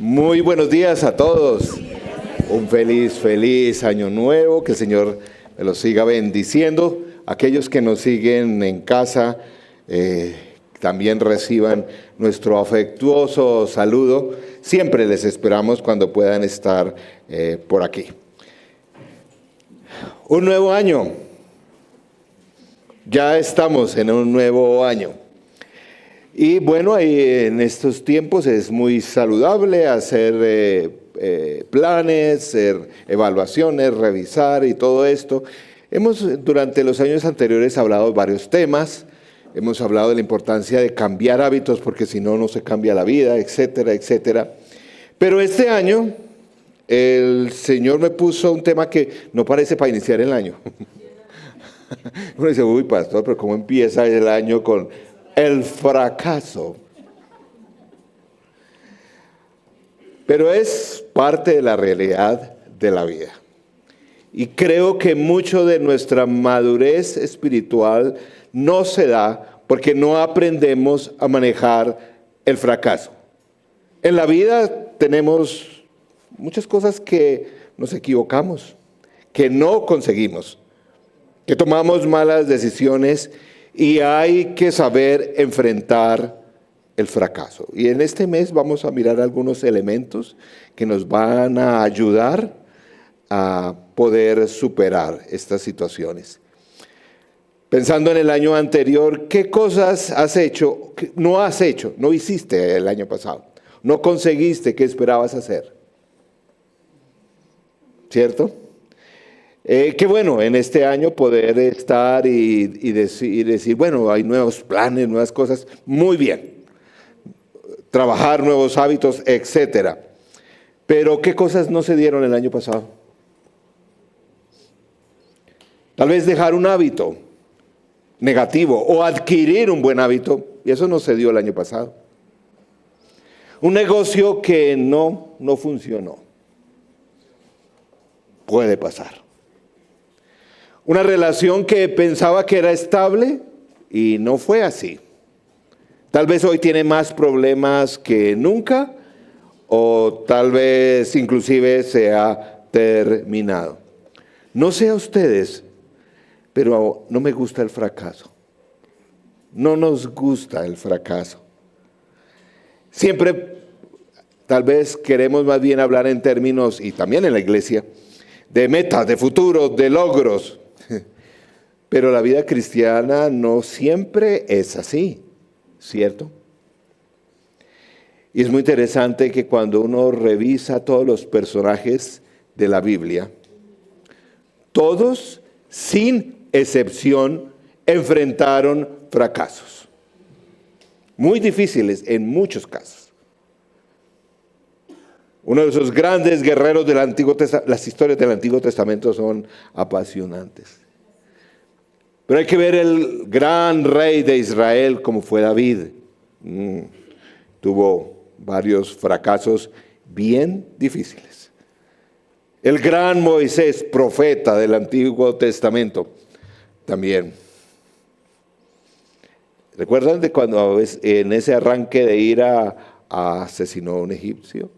Muy buenos días a todos. Un feliz año nuevo. Que el Señor me los siga bendiciendo. Aquellos que nos siguen en casa también reciban nuestro afectuoso saludo. Siempre les esperamos cuando puedan estar por aquí. Un nuevo año. Ya estamos en un nuevo año. Y bueno, ahí en estos tiempos es muy saludable hacer planes, hacer evaluaciones, revisar y todo esto. Hemos durante los años anteriores hablado de varios temas. Hemos hablado de la importancia de cambiar hábitos porque si no, no se cambia la vida, etcétera, etcétera. Pero este año el Señor me puso un tema que no parece para iniciar el año. Uno dice, uy, pastor, pero ¿cómo empieza el año con el fracaso? Pero es parte de la realidad de la vida. Y creo que mucho de nuestra madurez espiritual no se da porque no aprendemos a manejar el fracaso. En la vida tenemos muchas cosas que nos equivocamos, que no conseguimos, que tomamos malas decisiones y hay que saber enfrentar el fracaso. Y en este mes vamos a mirar algunos elementos que nos van a ayudar a poder superar estas situaciones. Pensando en el año anterior, ¿qué cosas has hecho, no hiciste el año pasado? No conseguiste que esperabas hacer. ¿Cierto? Qué bueno en este año poder estar y decir, bueno, hay nuevos planes, nuevas cosas, muy bien. Trabajar nuevos hábitos, etcétera. Pero ¿qué cosas no se dieron el año pasado? Tal vez dejar un hábito negativo o adquirir un buen hábito, y eso no se dio el año pasado. Un negocio que no funcionó. Puede pasar. Una relación que pensaba que era estable y no fue así. Tal vez hoy tiene más problemas que nunca o tal vez inclusive se ha terminado. No sé a ustedes, pero no me gusta el fracaso. No nos gusta el fracaso. Siempre tal vez queremos más bien hablar en términos, y también en la iglesia, de metas, de futuros, de logros. Pero la vida cristiana no siempre es así, ¿cierto? Y es muy interesante que cuando uno revisa todos los personajes de la Biblia, todos, sin excepción, enfrentaron fracasos. Muy difíciles en muchos casos. Uno de esos grandes guerreros del Antiguo Testamento, las historias del Antiguo Testamento son apasionantes. Pero hay que ver el gran rey de Israel como fue David. Tuvo varios fracasos bien difíciles. El gran Moisés, profeta del Antiguo Testamento, también. ¿Recuerdan de cuando en ese arranque de ira asesinó a un egipcio?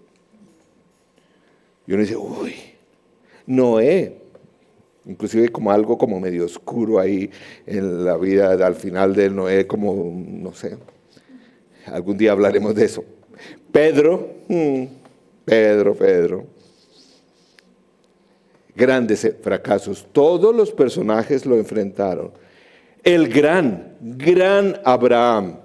Y uno dice, uy, Noé. Inclusive como algo como medio oscuro ahí en la vida al final de Noé, como, no sé, algún día hablaremos de eso. Pedro, grandes fracasos, todos los personajes lo enfrentaron. El gran Abraham,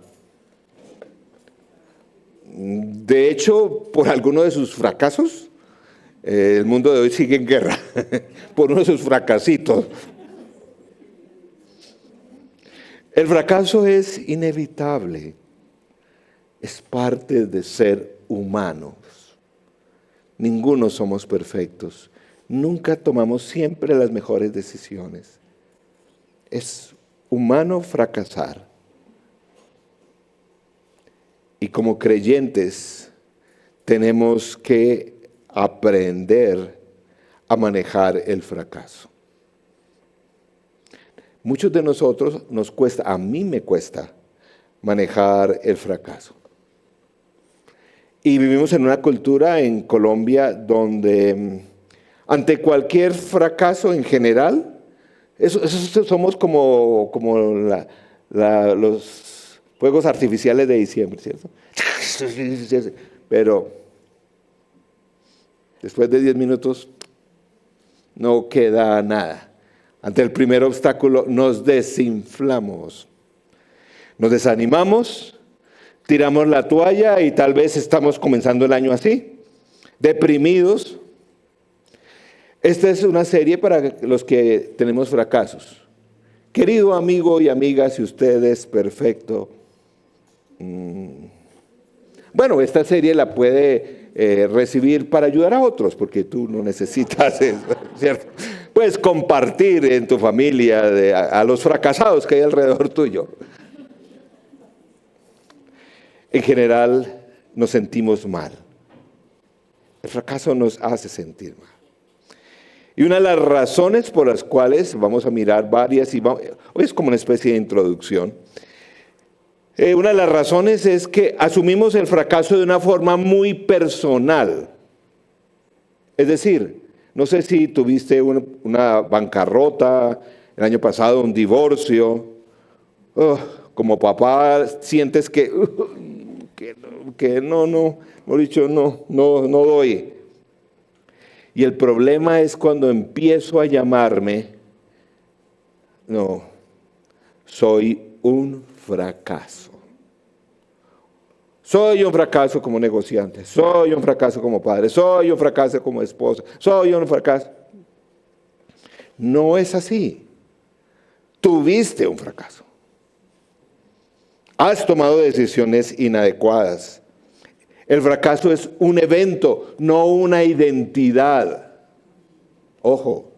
de hecho, por alguno de sus fracasos, el mundo de hoy sigue en guerra por uno de sus fracasitos. El fracaso es inevitable, es parte de ser humanos. Ninguno somos perfectos, nunca tomamos siempre las mejores decisiones. Es humano fracasar. Y como creyentes tenemos que aprender a manejar el fracaso. Muchos de nosotros nos cuesta, a mí me cuesta manejar el fracaso. Y vivimos en una cultura en Colombia donde ante cualquier fracaso en general, somos como los fuegos artificiales de diciembre, ¿cierto? Pero después de 10 minutos no queda nada. Ante el primer obstáculo nos desinflamos, nos desanimamos, tiramos la toalla y tal vez estamos comenzando el año así, deprimidos. Esta es una serie para los que tenemos fracasos. Querido amigo y amiga, si usted es perfecto, bueno, esta serie la puede recibir para ayudar a otros, porque tú no necesitas eso, ¿cierto? Puedes compartir en tu familia a los fracasados que hay alrededor tuyo. En general nos sentimos mal. El fracaso nos hace sentir mal. Y una de las razones por las cuales vamos a mirar varias, hoy es como una especie de introducción. Una de las razones es que asumimos el fracaso de una forma muy personal. Es decir, no sé si tuviste una bancarrota el año pasado, un divorcio. Como papá sientes que no doy. Y el problema es cuando empiezo a llamarme, no, soy un fracaso. Soy un fracaso como negociante, soy un fracaso como padre, soy un fracaso como esposa, soy un fracaso. No es así. Tuviste un fracaso. Has tomado decisiones inadecuadas. El fracaso es un evento, no una identidad. Ojo.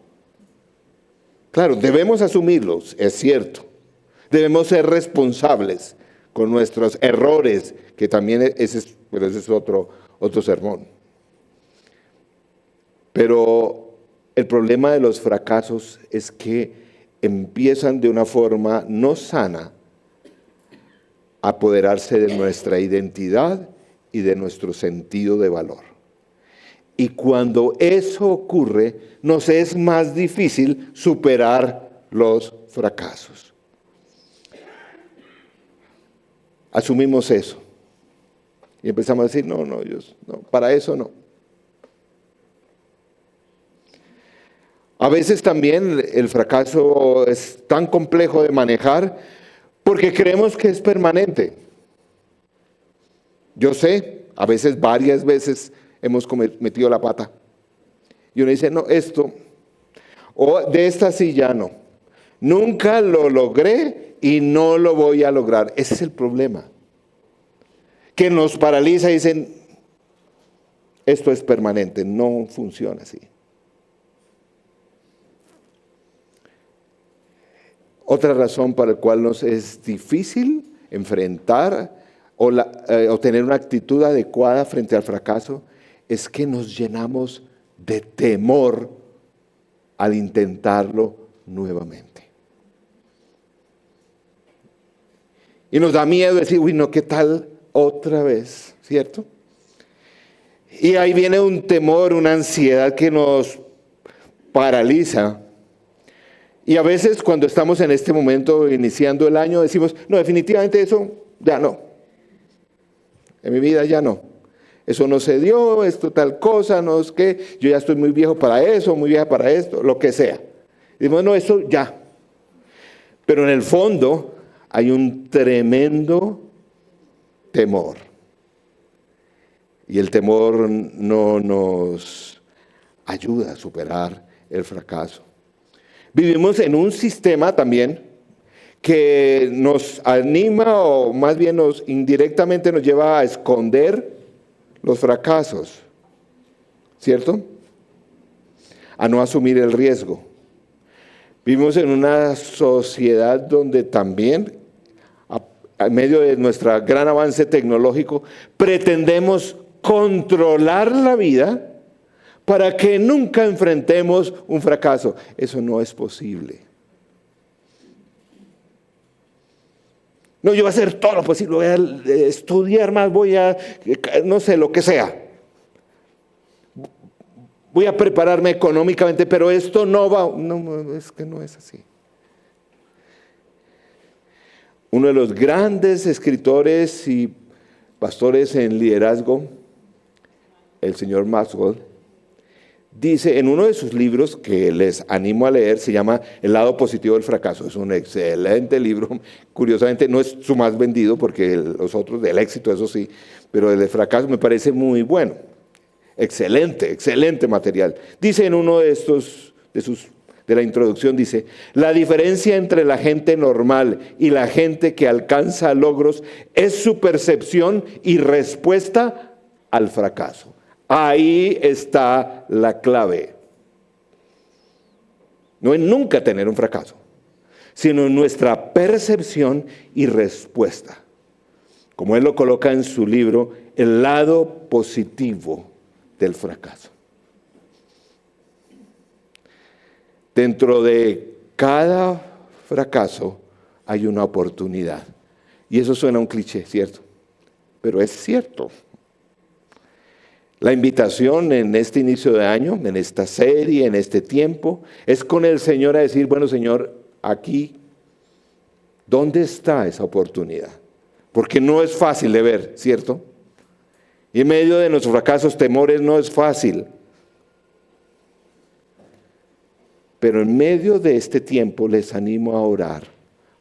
Claro, debemos asumirlos, es cierto. Debemos ser responsables con nuestros errores, que también ese es otro sermón. Pero el problema de los fracasos es que empiezan de una forma no sana a apoderarse de nuestra identidad y de nuestro sentido de valor. Y cuando eso ocurre, nos es más difícil superar los fracasos. Asumimos eso. Y empezamos a decir, no, para eso no. A veces también el fracaso es tan complejo de manejar porque creemos que es permanente. Yo sé, a veces, varias veces hemos metido la pata. Y uno dice, no, esto, o de esta sí ya no. Nunca lo logré y no lo voy a lograr. Ese es el problema. Que nos paraliza y dicen, esto es permanente, no funciona así. Otra razón para la cual nos es difícil enfrentar o tener una actitud adecuada frente al fracaso es que nos llenamos de temor al intentarlo nuevamente. Y nos da miedo decir, uy, no, ¿qué tal otra vez? ¿Cierto? Y ahí viene un temor, una ansiedad que nos paraliza. Y a veces cuando estamos en este momento iniciando el año decimos, no, definitivamente eso ya no. En mi vida ya no. Eso no se dio, esto tal cosa, no es que yo ya estoy muy viejo para eso, muy vieja para esto, lo que sea. Y decimos, no, eso ya. Pero en el fondo hay un tremendo temor. Y el temor no nos ayuda a superar el fracaso. Vivimos en un sistema también que nos anima o más bien indirectamente nos lleva a esconder los fracasos, ¿cierto? A no asumir el riesgo. Vivimos en una sociedad donde también, en medio de nuestro gran avance tecnológico, pretendemos controlar la vida para que nunca enfrentemos un fracaso. Eso no es posible. No, yo voy a hacer todo lo posible, voy a estudiar más, voy a, no sé, lo que sea. Voy a prepararme económicamente, pero esto no va, no, es que no es así. Uno de los grandes escritores y pastores en liderazgo, el señor Maxwell, dice en uno de sus libros, que les animo a leer, se llama El lado positivo del fracaso. Es un excelente libro, curiosamente no es su más vendido, porque los otros del éxito, eso sí, pero el de fracaso me parece muy bueno. Excelente, excelente material. Dice en uno de estos, de la introducción, dice, la diferencia entre la gente normal y la gente que alcanza logros es su percepción y respuesta al fracaso. Ahí está la clave. No es nunca tener un fracaso, sino en nuestra percepción y respuesta. Como él lo coloca en su libro, el lado positivo del fracaso. Dentro de cada fracaso hay una oportunidad. Y eso suena a un cliché, ¿cierto? Pero es cierto. La invitación en este inicio de año, en esta serie, en este tiempo, es con el Señor a decir, bueno, Señor, aquí, ¿dónde está esa oportunidad? Porque no es fácil de ver, ¿cierto? Y en medio de nuestros fracasos, temores, no es fácil. Pero en medio de este tiempo les animo a orar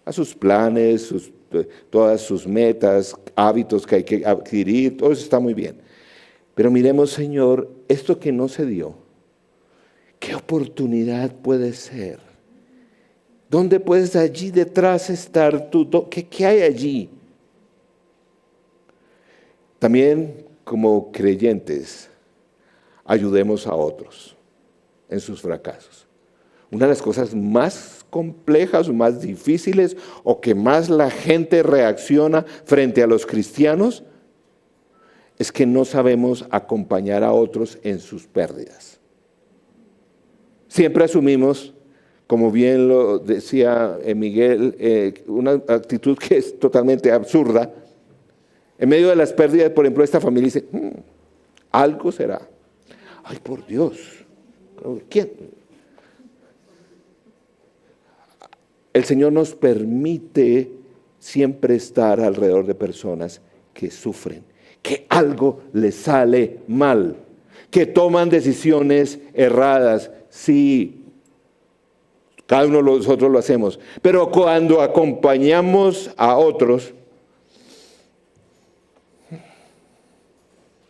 a sus planes, todas sus metas, hábitos que hay que adquirir, todo eso está muy bien. Pero miremos, Señor, esto que no se dio, ¿qué oportunidad puede ser? ¿Dónde puedes allí detrás estar tú? ¿Qué hay allí? También como creyentes, ayudemos a otros en sus fracasos. Una de las cosas más complejas o más difíciles o que más la gente reacciona frente a los cristianos es que no sabemos acompañar a otros en sus pérdidas. Siempre asumimos, como bien lo decía Miguel, una actitud que es totalmente absurda. En medio de las pérdidas, por ejemplo, esta familia dice, algo será. Ay, por Dios, ¿quién? El Señor nos permite siempre estar alrededor de personas que sufren, que algo les sale mal, que toman decisiones erradas. Sí, cada uno de nosotros lo hacemos, pero cuando acompañamos a otros,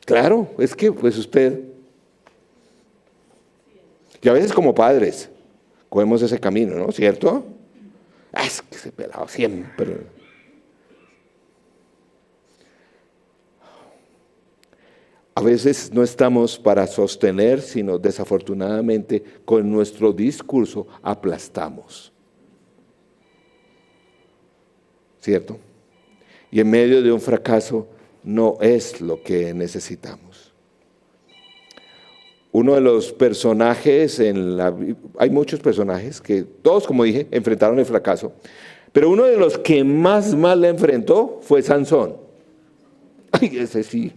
claro, es que pues usted, y a veces como padres, cogemos ese camino, ¿no? ¿Cierto? Es que ese pelado siempre. A veces no estamos para sostener, sino desafortunadamente con nuestro discurso aplastamos. ¿Cierto? Y en medio de un fracaso no es lo que necesitamos. Uno de los personajes hay muchos personajes que todos, como dije, enfrentaron el fracaso, pero uno de los que más mal le enfrentó fue Sansón. Ay, ese sí.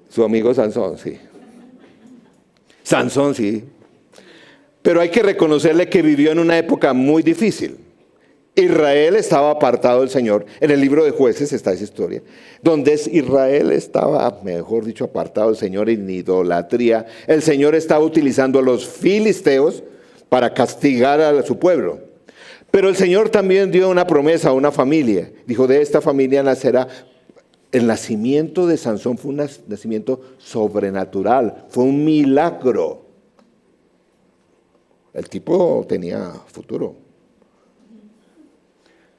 Su amigo Sansón, sí. Sansón, sí. Pero hay que reconocerle que vivió en una época muy difícil. Israel estaba apartado del Señor. En el libro de Jueces está esa historia, donde Israel estaba, mejor dicho, apartado del Señor en idolatría. El Señor estaba utilizando a los filisteos para castigar a su pueblo. Pero el Señor también dio una promesa a una familia. Dijo, de esta familia nacerá. El nacimiento de Sansón fue un nacimiento sobrenatural, fue un milagro. El tipo tenía futuro.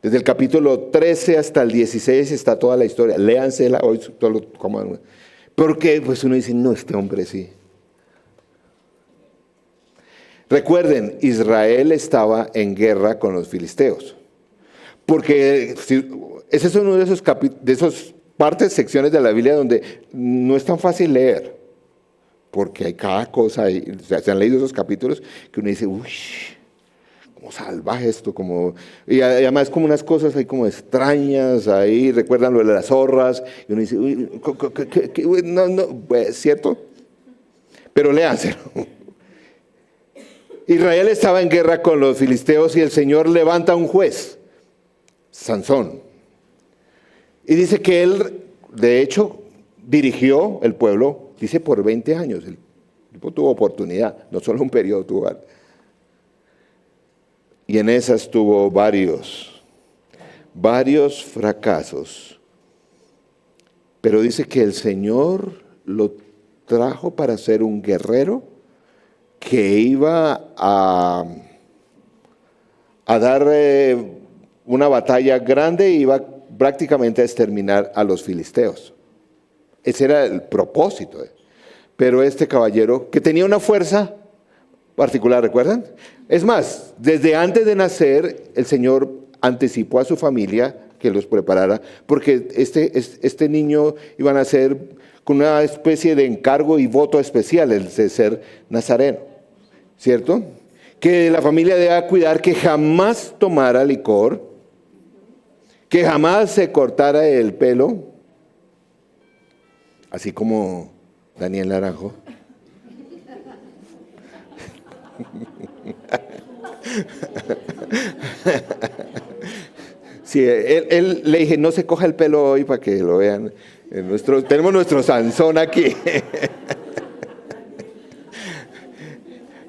Desde el capítulo 13 hasta el 16 está toda la historia. Léansela hoy. Porque pues uno dice, no, este hombre sí. Recuerden, Israel estaba en guerra con los filisteos. Porque ese es uno de esos partes, secciones de la Biblia donde no es tan fácil leer. Porque hay cada cosa, se han leído esos capítulos que uno dice, uy, como salvaje esto, y además como unas cosas ahí como extrañas, ahí recuerdan lo de las zorras, y uno dice, uy, no, pues, ¿cierto? Pero léanselo. Israel estaba en guerra con los filisteos y el Señor levanta un juez, Sansón. Y dice que él, de hecho, dirigió el pueblo, dice por 20 años. El tipo tuvo oportunidad, no solo un periodo tuvo. Y en esas tuvo varios fracasos. Pero dice que el Señor lo trajo para ser un guerrero que iba a dar una batalla grande y iba prácticamente a exterminar a los filisteos. Ese era el propósito. Pero este caballero, que tenía una fuerza particular, ¿recuerdan? Es más, desde antes de nacer, el Señor anticipó a su familia que los preparara, porque este niño iba a nacer con una especie de encargo y voto especial, el de ser nazareno, ¿cierto? Que la familia debía cuidar que jamás tomara licor, que jamás se cortara el pelo, así como Daniel Naranjo. Sí, él le dije, no se coja el pelo hoy para que lo vean. Tenemos nuestro Sansón aquí.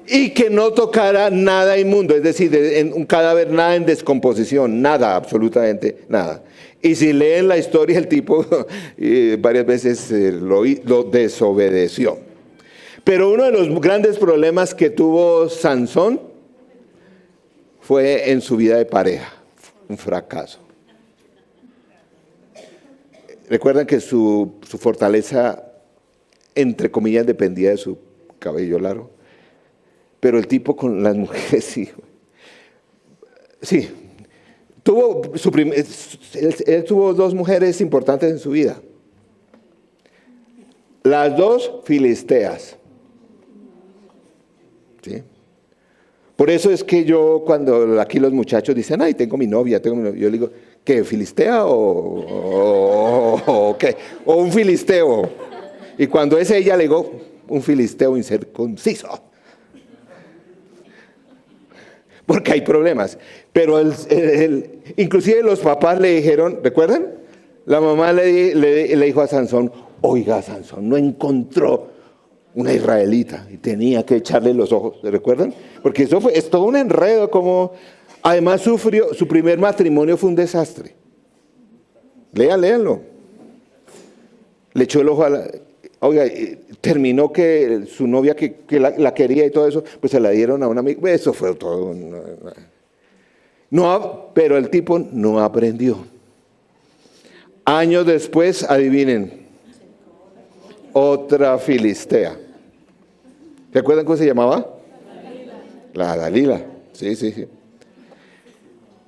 Y que no tocara nada inmundo, es decir, en un cadáver nada en descomposición, nada, absolutamente nada. Y si leen la historia, el tipo varias veces lo desobedeció. Pero uno de los grandes problemas que tuvo Sansón fue en su vida de pareja, un fracaso. Recuerdan que su fortaleza, entre comillas, dependía de su cabello largo. Pero el tipo con las mujeres, sí. Sí. Él tuvo 2 mujeres importantes en su vida. Las 2 filisteas. ¿Sí? Por eso es que yo, cuando aquí los muchachos dicen, ay, tengo mi novia, yo le digo, ¿qué? ¿Filistea o qué? ¿O un filisteo? Y cuando es ella, le digo, un filisteo incircunciso. Porque hay problemas. Pero inclusive los papás le dijeron, ¿recuerdan? La mamá le dijo a Sansón, oiga, Sansón no encontró una israelita y tenía que echarle los ojos, ¿recuerdan? Porque es todo un enredo, como además su primer matrimonio fue un desastre. Léanlo. Le echó el ojo oiga, terminó que su novia que la quería y todo eso, pues se la dieron a un amigo. Eso fue todo. Pero el tipo no aprendió. Años después, adivinen, otra filistea. ¿Se acuerdan cómo se llamaba? La Dalila. Sí.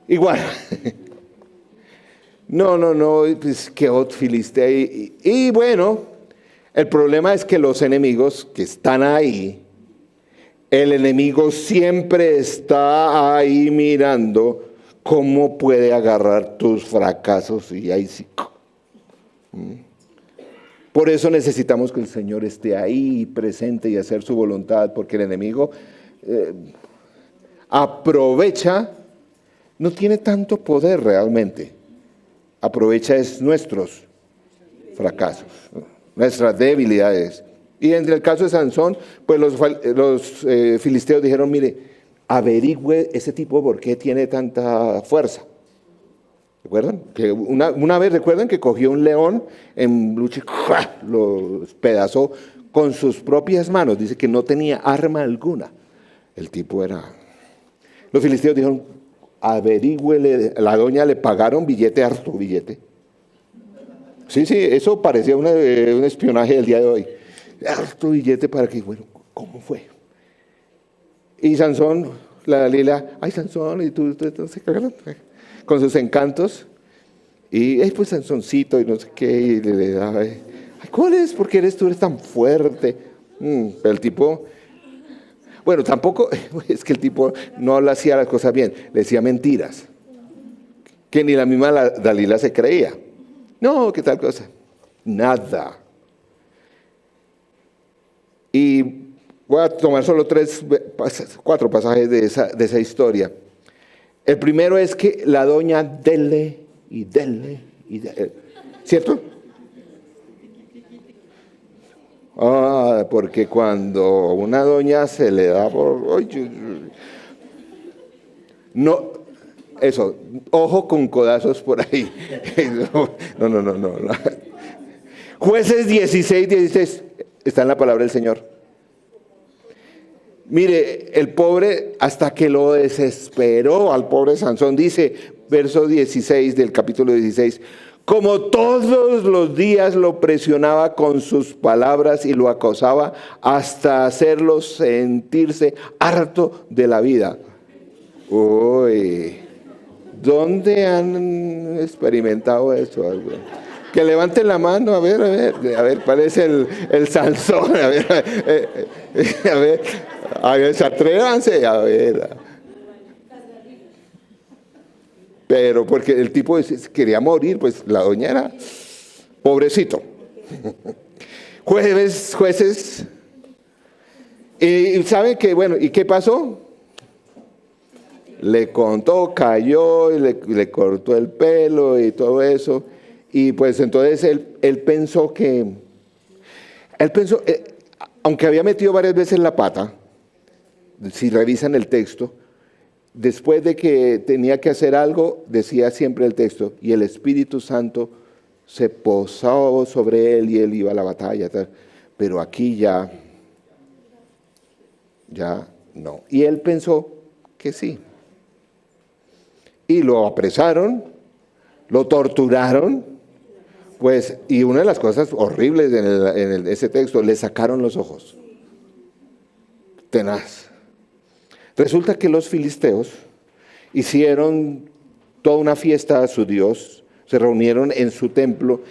Igual. No, pues que otra filistea. Y bueno, el problema es que los enemigos que están ahí, el enemigo siempre está ahí mirando cómo puede agarrar tus fracasos y ahí sí. Por eso necesitamos que el Señor esté ahí presente y hacer su voluntad, porque el enemigo aprovecha, no tiene tanto poder realmente, aprovecha nuestros fracasos, nuestras debilidades. Y en el caso de Sansón, pues los filisteos dijeron, mire, averigüe ese tipo por qué tiene tanta fuerza. ¿Recuerdan? Que una vez, ¿recuerdan que cogió un león en lucha y lo despedazó con sus propias manos? Dice que no tenía arma alguna. El tipo era... Los filisteos dijeron, averigüele. La doña le pagaron billete, harto billete. Sí, eso parecía un espionaje del día de hoy. Harto billete para que, bueno, ¿cómo fue? Y Sansón, la Dalila, ay Sansón, y tú con sus encantos, y pues Sansoncito y no sé qué, y le daba, ay, ¿cuál es? ¿Por qué tú eres tan fuerte? Pero el tipo, Bueno, tampoco, es que el tipo no le hacía las cosas bien, le decía mentiras, que ni la misma Dalila se creía. No, ¿qué tal cosa? Nada. Y voy a tomar solo 4 pasajes de esa historia. El primero es que la doña dele y dele y dele, ¿cierto? Porque cuando una doña se le da por... No, eso, ojo con codazos por ahí. No. Jueces 16, está en la palabra del Señor. Mire, el pobre, hasta que lo desesperó al pobre Sansón, dice, verso 16 del capítulo 16, como todos los días lo presionaba con sus palabras y lo acosaba hasta hacerlo sentirse harto de la vida. Uy, ¿dónde han experimentado eso? Que levanten la mano, a ver, ¿cuál es el Sansón? A ver, atrévanse, a ver. Pero porque el tipo quería morir, pues la doña era pobrecito. Jueces. Y saben que, bueno, ¿y qué pasó? Le contó, cayó, y le cortó el pelo y todo eso. Y pues entonces él pensó, aunque había metido varias veces la pata, si revisan el texto, después de que tenía que hacer algo, decía siempre el texto, y el Espíritu Santo se posaba sobre él y él iba a la batalla. Pero aquí ya no. Y él pensó que sí. Y lo apresaron, lo torturaron, pues, y una de las cosas horribles en ese texto, le sacaron los ojos. Tenaz. Resulta que los filisteos hicieron toda una fiesta a su Dios, se reunieron en su templo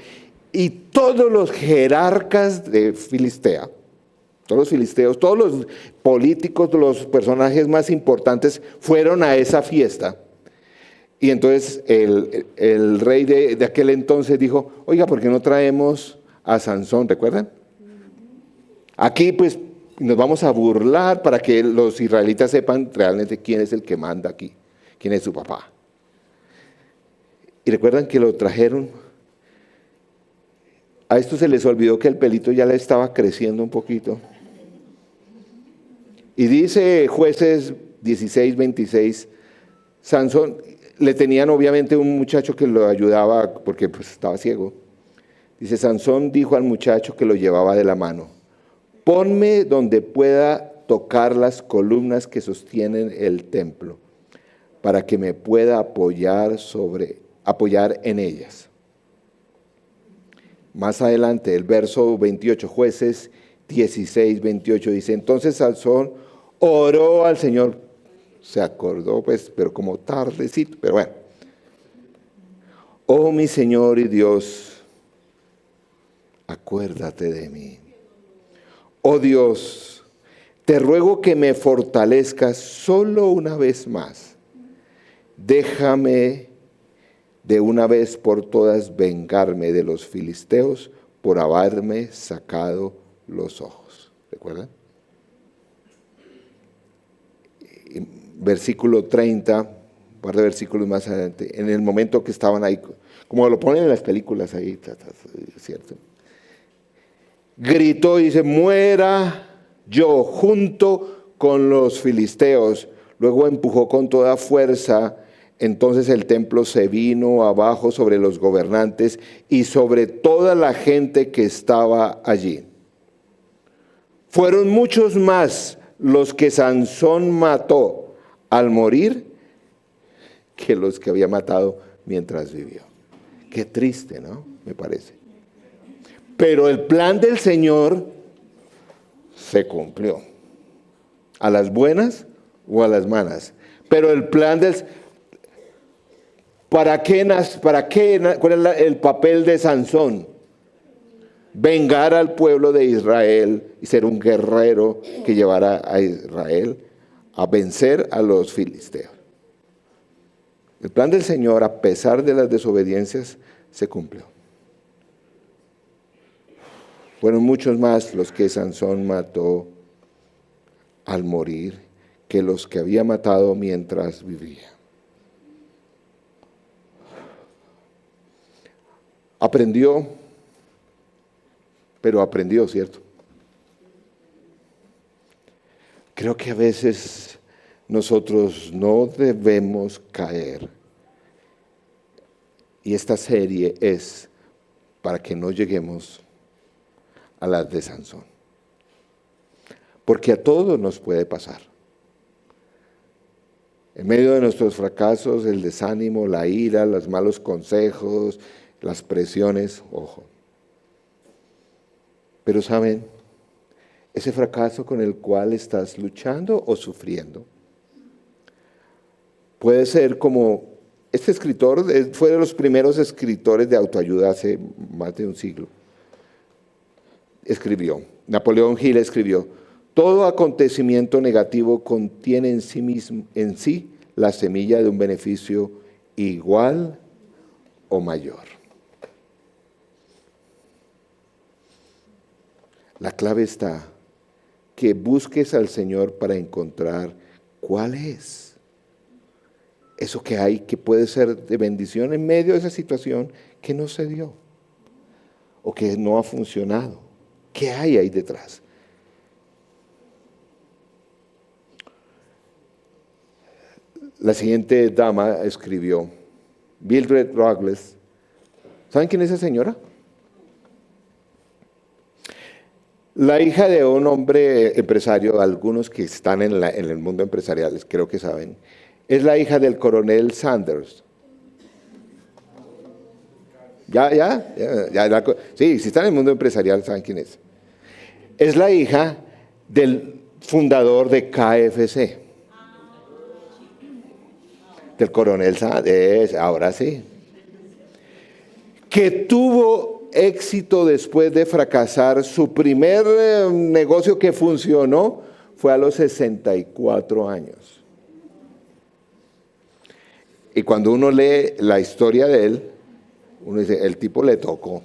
y todos los jerarcas de Filistea, todos los filisteos, todos los políticos, los personajes más importantes fueron a esa fiesta. Y entonces el rey de aquel entonces dijo, oiga, ¿por qué no traemos a Sansón? ¿Recuerdan? Aquí pues nos vamos a burlar para que los israelitas sepan realmente quién es el que manda aquí, quién es su papá. Y recuerdan que lo trajeron. A esto se les olvidó que el pelito ya le estaba creciendo un poquito. Y dice Jueces 16:26, Sansón, le tenían obviamente un muchacho que lo ayudaba porque pues, estaba ciego. Dice, Sansón dijo al muchacho que lo llevaba de la mano, ponme donde pueda tocar las columnas que sostienen el templo, para que me pueda apoyar en ellas. Más adelante, el verso 28, Jueces 16:28, dice, entonces Sansón oró al Señor. Se acordó, pues, pero como tardecito, pero bueno. Oh, mi Señor y Dios, acuérdate de mí. Oh Dios, te ruego que me fortalezcas solo una vez más. Déjame de una vez por todas vengarme de los filisteos por haberme sacado los ojos. ¿Recuerdan? Versículo 30, un par de versículos más adelante, en el momento que estaban ahí, como lo ponen en las películas ahí, ¿cierto? Gritó y dice, muera yo junto con los filisteos. Luego empujó con toda fuerza, entonces el templo se vino abajo sobre los gobernantes y sobre toda la gente que estaba allí. Fueron muchos más los que Sansón mató al morir que los que había matado mientras vivió. Qué triste, ¿no? Me parece. Pero el plan del Señor se cumplió. A las buenas o a las malas. Pero el plan del... ¿Cuál es el papel de Sansón? vengar al pueblo de Israel y ser un guerrero que llevara a Israel a vencer a los filisteos. El plan del Señor, a pesar de las desobediencias, se cumplió. Fueron muchos más los que Sansón mató al morir que los que había matado mientras vivía. Aprendió, pero aprendió, ¿cierto? Creo que a veces nosotros no debemos caer. Y esta serie es para que no lleguemos a las de Sansón. Porque a todos nos puede pasar. En medio de nuestros fracasos, el desánimo, la ira, los malos consejos, las presiones, ojo. Pero ¿saben? Ese fracaso con el cual estás luchando o sufriendo puede ser como este escritor, fue de los primeros escritores de autoayuda hace más de un siglo. Escribió, Napoleón Hill escribió: todo acontecimiento negativo contiene en sí la semilla de un beneficio igual o mayor. La clave está que busques al Señor para encontrar cuál es eso que hay que puede ser de bendición en medio de esa situación que no se dio o que no ha funcionado. ¿Qué hay ahí detrás? La siguiente dama escribió, Mildred Ruggles. ¿Saben quién es esa señora? La hija de un hombre empresario, algunos que están en el mundo empresarial, creo que saben, es la hija del coronel Sanders. Sí, si están en el mundo empresarial, saben quién es. Es la hija del fundador de KFC. Del coronel Sanders, ahora sí. Que tuvo éxito después de fracasar. Su primer negocio que funcionó fue a los 64 años. Y cuando uno lee la historia de él, uno dice, el tipo le tocó.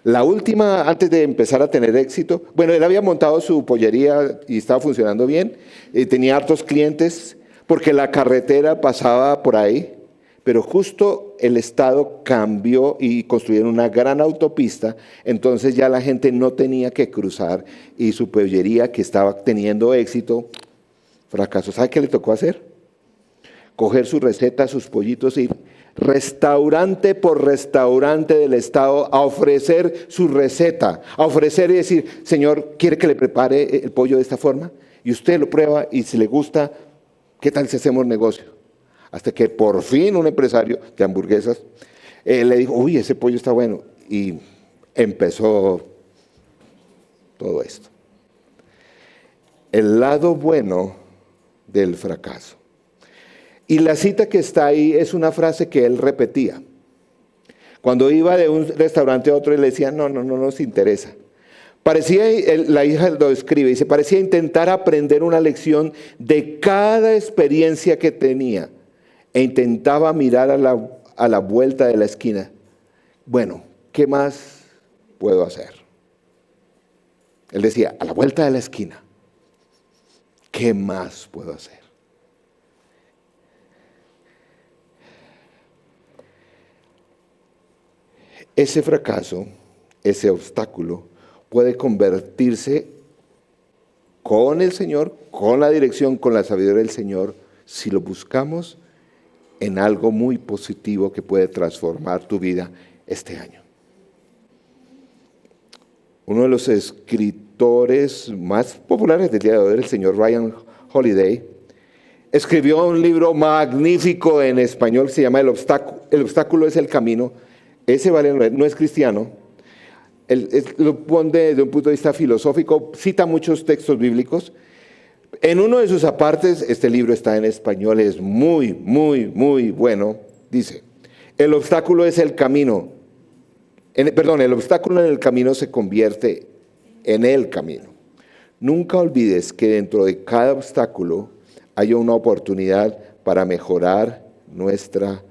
La última, antes de empezar a tener éxito, bueno, él había montado su pollería y estaba funcionando bien, tenía hartos clientes, porque la carretera pasaba por ahí, pero justo el Estado cambió y construyeron una gran autopista, entonces ya la gente no tenía que cruzar y su pollería, que estaba teniendo éxito, fracasó. ¿Sabe qué le tocó hacer? Coger su receta, sus pollitos, ir restaurante por restaurante del Estado a ofrecer su receta, a ofrecer y decir, Señor, ¿quiere que le prepare el pollo de esta forma? Y usted lo prueba y si le gusta, ¿qué tal si hacemos negocio? Hasta que por fin un empresario de hamburguesas le dijo, uy, ese pollo está bueno. Y empezó todo esto. El lado bueno del fracaso. Y la cita que está ahí es una frase que él repetía. Cuando iba de un restaurante a otro, él le decía, no nos interesa. Parecía, la hija lo escribe, dice, parecía intentar aprender una lección de cada experiencia que tenía. E intentaba mirar a la vuelta de la esquina. Bueno, ¿qué más puedo hacer? Él decía, a la vuelta de la esquina, ¿qué más puedo hacer? Ese fracaso, ese obstáculo, puede convertirse con el Señor, con la dirección, con la sabiduría del Señor, si lo buscamos en algo muy positivo que puede transformar tu vida este año. Uno de los escritores más populares del día de hoy, el señor Ryan Holiday, escribió un libro magnífico en español que se llama El obstáculo es el camino. Ese no es cristiano. Él lo pone desde un punto de vista filosófico, cita muchos textos bíblicos. En uno de sus apartes, este libro está en español, es muy bueno. Dice, el obstáculo es el camino. El obstáculo en el camino se convierte en el camino. Nunca olvides que dentro de cada obstáculo hay una oportunidad para mejorar nuestra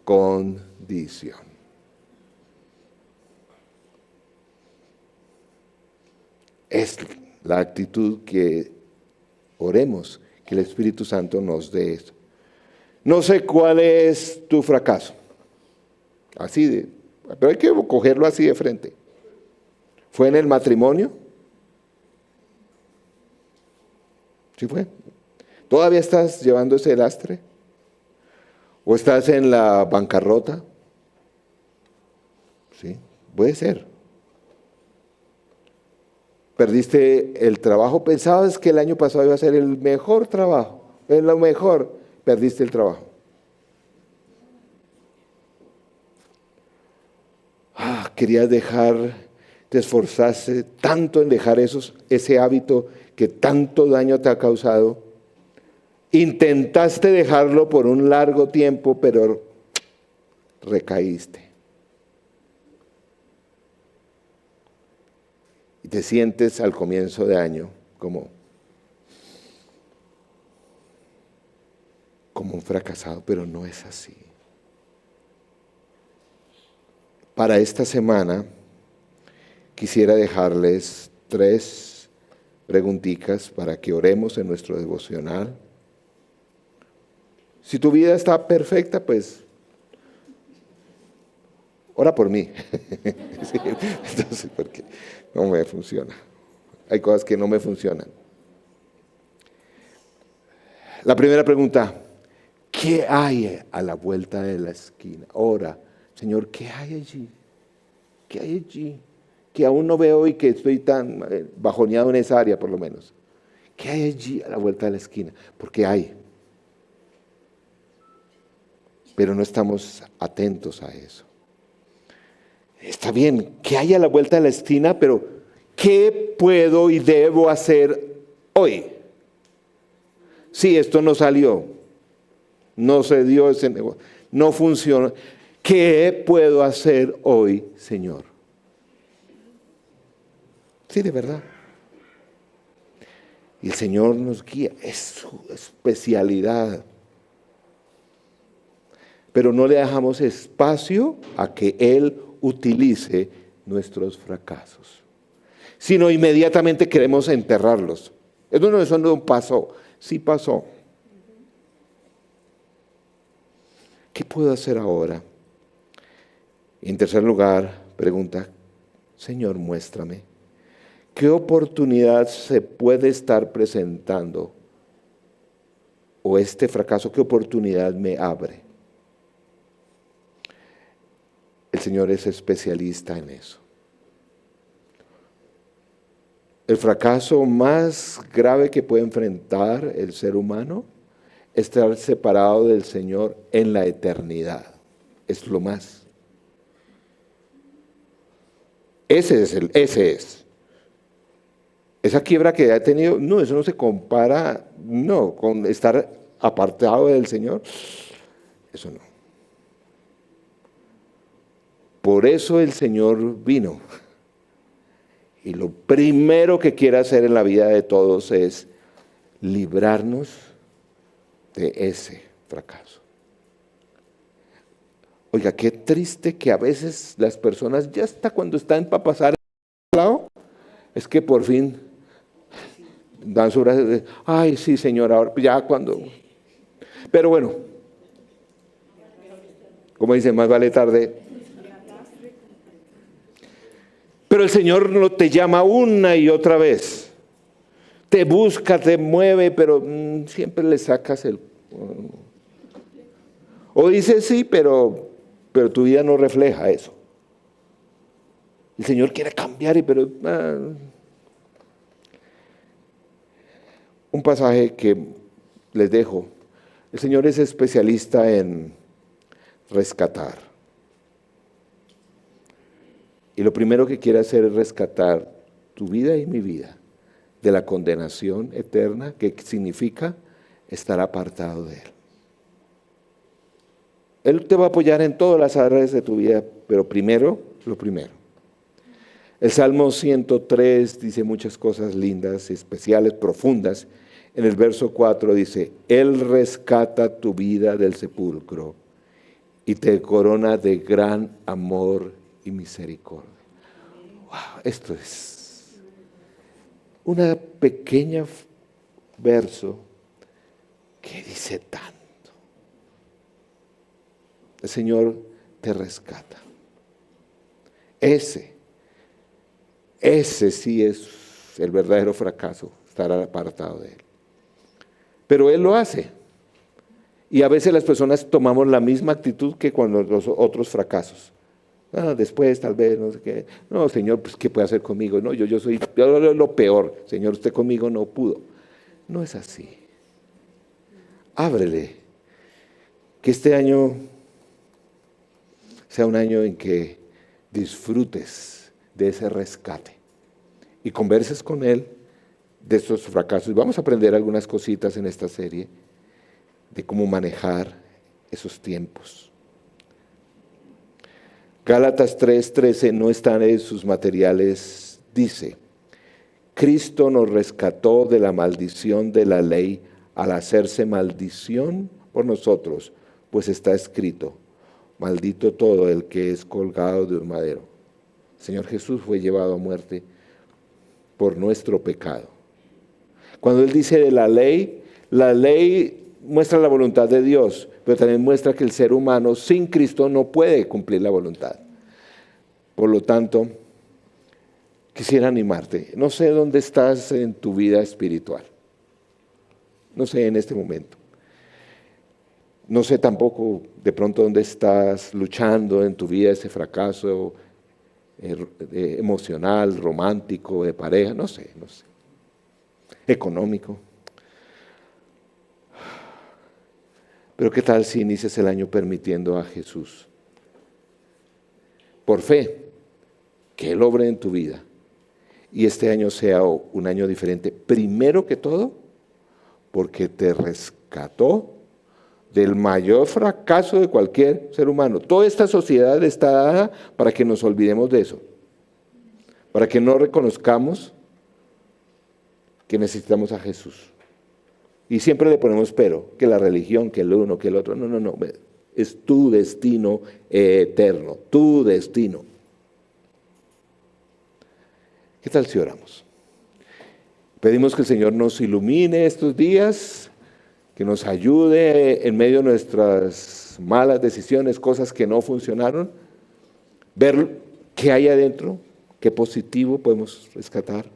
condición. Es la actitud que oremos, que el Espíritu Santo nos dé eso. No sé cuál es tu fracaso, pero hay que cogerlo así de frente. ¿Fue en el matrimonio? ¿Sí fue? ¿Todavía estás llevando ese lastre? ¿O estás en la bancarrota? Sí, puede ser. Perdiste el trabajo, pensabas que el año pasado iba a ser el mejor trabajo, es lo mejor, perdiste el trabajo. Querías te esforzaste tanto en dejar ese hábito que tanto daño te ha causado. Intentaste dejarlo por un largo tiempo, pero recaíste. Y te sientes al comienzo de año como un fracasado, pero no es así. Para esta semana quisiera dejarles 3 preguntitas para que oremos en nuestro devocional. Si tu vida está perfecta, pues ora por mí. Sí, entonces, porque no me funciona. Hay cosas que no me funcionan. La primera pregunta, ¿qué hay a la vuelta de la esquina? Ora, Señor, ¿qué hay allí? ¿Qué hay allí? Que aún no veo y que estoy tan bajoneado en esa área, por lo menos. ¿Qué hay allí a la vuelta de la esquina? Porque hay. Pero no estamos atentos a eso. Está bien, ¿qué hay a la vuelta de la esquina? Pero ¿qué puedo y debo hacer hoy? Sí, esto no salió. No se dio ese negocio. No funciona. ¿Qué puedo hacer hoy, Señor? Sí, de verdad. Y el Señor nos guía, es su especialidad. Pero no le dejamos espacio a que Él utilice nuestros fracasos, sino inmediatamente queremos enterrarlos. Eso no pasó, sí pasó. ¿Qué puedo hacer ahora? En tercer lugar, pregunta, Señor, muéstrame, ¿qué oportunidad se puede estar presentando? ¿O este fracaso, qué oportunidad me abre? El Señor es especialista en eso. El fracaso más grave que puede enfrentar el ser humano es estar separado del Señor en la eternidad. Es lo más. Ese es. Esa quiebra que ha tenido, no, eso no se compara, no, con estar apartado del Señor. Eso no. Por eso el Señor vino. Y lo primero que quiere hacer en la vida de todos es librarnos de ese fracaso. Oiga, qué triste que a veces las personas, ya hasta cuando están para pasar al lado, es que por fin dan su brazo de, ay, sí, Señor, ahora ya cuando. Pero bueno, como dicen, más vale tarde. Pero el Señor no te llama una y otra vez. Te busca, te mueve, pero siempre le sacas el. O dices sí, pero tu vida no refleja eso. El Señor quiere cambiar, un pasaje que les dejo. El Señor es especialista en rescatar. Y lo primero que quiere hacer es rescatar tu vida y mi vida de la condenación eterna, que significa estar apartado de Él. Él te va a apoyar en todas las áreas de tu vida, pero primero lo primero. El Salmo 103 dice muchas cosas lindas, especiales, profundas. En el verso 4 dice, Él rescata tu vida del sepulcro y te corona de gran amor y misericordia. Wow, esto es una pequeña verso que dice tanto. El Señor te rescata. Ese sí es el verdadero fracaso, estar apartado de Él. Pero Él lo hace. Y a veces las personas tomamos la misma actitud que con los otros fracasos. Después tal vez, no sé qué. No, Señor, pues ¿qué puede hacer conmigo? No, yo soy lo peor. Señor, usted conmigo no pudo. No es así. Ábrele. Que este año sea un año en que disfrutes de ese rescate y converses con Él de estos fracasos. Y vamos a aprender algunas cositas en esta serie de cómo manejar esos tiempos. Gálatas 3:13 no están en sus materiales, dice, Cristo nos rescató de la maldición de la ley al hacerse maldición por nosotros, pues está escrito, maldito todo el que es colgado de un madero. El Señor Jesús fue llevado a muerte por nuestro pecado. Cuando Él dice de la ley muestra la voluntad de Dios, pero también muestra que el ser humano sin Cristo no puede cumplir la voluntad. Por lo tanto, quisiera animarte. No sé dónde estás en tu vida espiritual. No sé en este momento. No sé tampoco de pronto dónde estás luchando en tu vida ese fracaso emocional, romántico, de pareja, no sé. Económico. Pero ¿qué tal si inicias el año permitiendo a Jesús, por fe, que Él obre en tu vida y este año sea un año diferente? Primero que todo, porque te rescató del mayor fracaso de cualquier ser humano. Toda esta sociedad está dada para que nos olvidemos de eso, para que no reconozcamos que necesitamos a Jesús. Y siempre le ponemos pero, que la religión, que el uno, que el otro. No, es tu destino eterno, tu destino. ¿Qué tal si oramos? Pedimos que el Señor nos ilumine estos días, que nos ayude en medio de nuestras malas decisiones, cosas que no funcionaron, ver qué hay adentro, qué positivo podemos rescatar,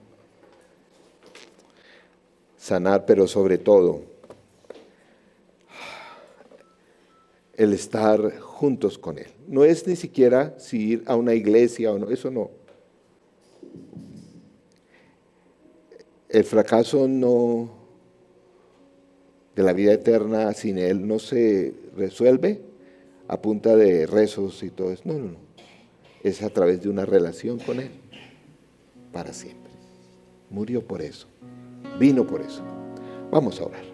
sanar, pero sobre todo el estar juntos con Él. No es ni siquiera si ir a una iglesia o no, eso no. El fracaso no de la vida eterna sin Él no se resuelve a punta de rezos y todo eso. No. Es a través de una relación con Él para siempre. Murió por eso. Vino por eso. Vamos a orar.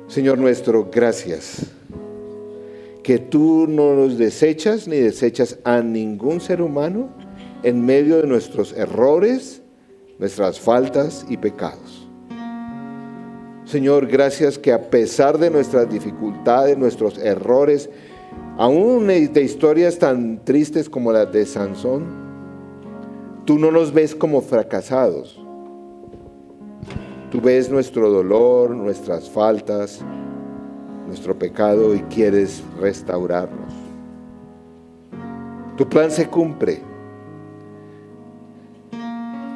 Señor nuestro, gracias. Que tú no nos desechas ni desechas a ningún ser humano en medio de nuestros errores, nuestras faltas y pecados. Señor, gracias que a pesar de nuestras dificultades, nuestros errores, aún de historias tan tristes como las de Sansón, tú no nos ves como fracasados. Tú ves nuestro dolor, nuestras faltas, nuestro pecado y quieres restaurarnos. Tu plan se cumple.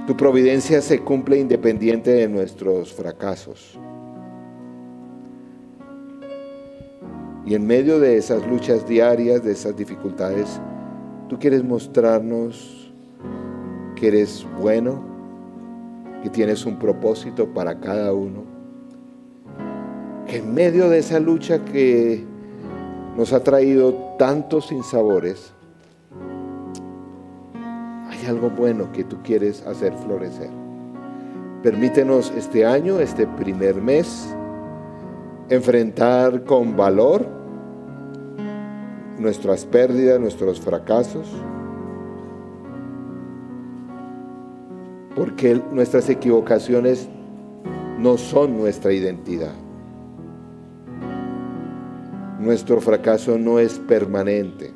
Tu providencia se cumple independiente de nuestros fracasos. Y en medio de esas luchas diarias, de esas dificultades, tú quieres mostrarnos que eres bueno, que tienes un propósito para cada uno. Que en medio de esa lucha que nos ha traído tantos sinsabores, hay algo bueno que tú quieres hacer florecer. Permítenos este año, este primer mes, enfrentar con valor nuestras pérdidas, nuestros fracasos, porque nuestras equivocaciones no son nuestra identidad. Nuestro fracaso no es permanente.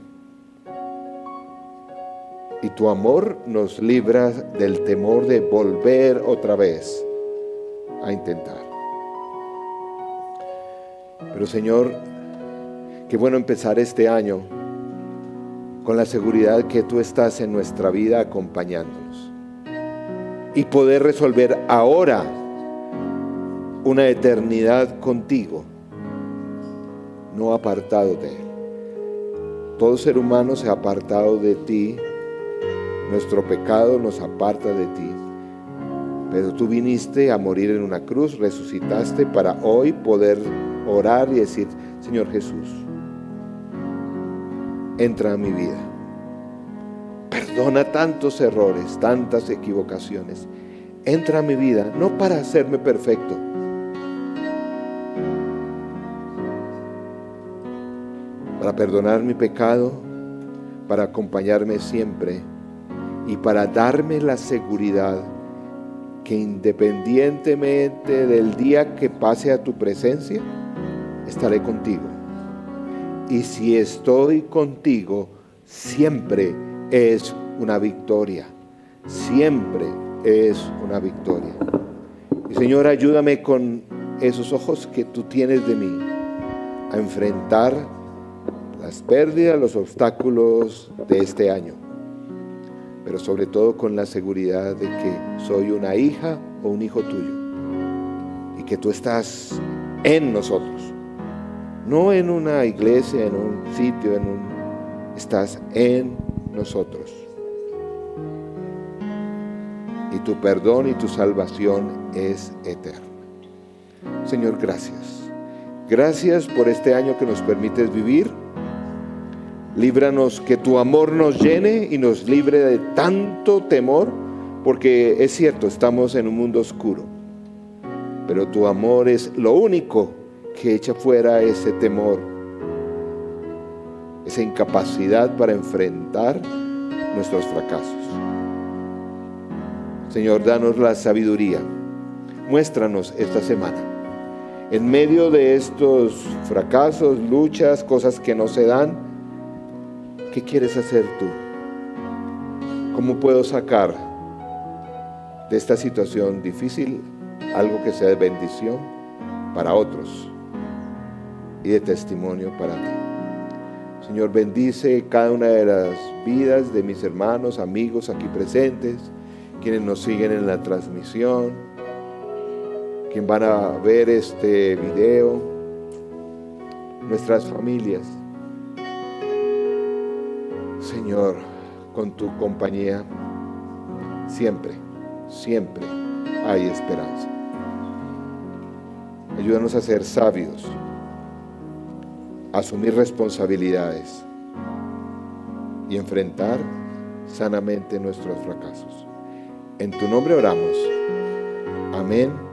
Y tu amor nos libra del temor de volver otra vez a intentar. Pero Señor, qué bueno empezar este año con la seguridad que tú estás en nuestra vida acompañándonos. Y poder resolver ahora una eternidad contigo, no apartado de Él. Todo ser humano se ha apartado de ti. Nuestro pecado nos aparta de ti. Pero tú viniste a morir en una cruz, resucitaste para hoy poder orar y decir: Señor Jesús, entra a mi vida. Perdona tantos errores, tantas equivocaciones. Entra a mi vida, no para hacerme perfecto, para perdonar mi pecado, para acompañarme siempre y para darme la seguridad que independientemente del día que pase a tu presencia, estaré contigo. Y si estoy contigo, siempre es una victoria. Siempre es una victoria. Y Señor, ayúdame con esos ojos que tú tienes de mí a enfrentar las pérdidas, los obstáculos de este año. Pero sobre todo con la seguridad de que soy una hija o un hijo tuyo. Y que tú estás en nosotros. No en una iglesia, en un sitio, estás en nosotros. Y tu perdón y tu salvación es eterna. Señor, gracias. Gracias por este año que nos permites vivir. Líbranos, que tu amor nos llene y nos libre de tanto temor, porque es cierto, estamos en un mundo oscuro. Pero tu amor es lo único que echa fuera ese temor, esa incapacidad para enfrentar nuestros fracasos. Señor, danos la sabiduría. Muéstranos esta semana, en medio de estos fracasos, luchas, cosas que no se dan, ¿qué quieres hacer tú? ¿Cómo puedo sacar de esta situación difícil algo que sea de bendición para otros y de testimonio para ti? Señor, bendice cada una de las vidas de mis hermanos, amigos aquí presentes, quienes nos siguen en la transmisión, quienes van a ver este video, nuestras familias. Señor, con tu compañía siempre, siempre hay esperanza. Ayúdanos a ser sabios, a asumir responsabilidades y enfrentar sanamente nuestros fracasos. En tu nombre oramos. Amén.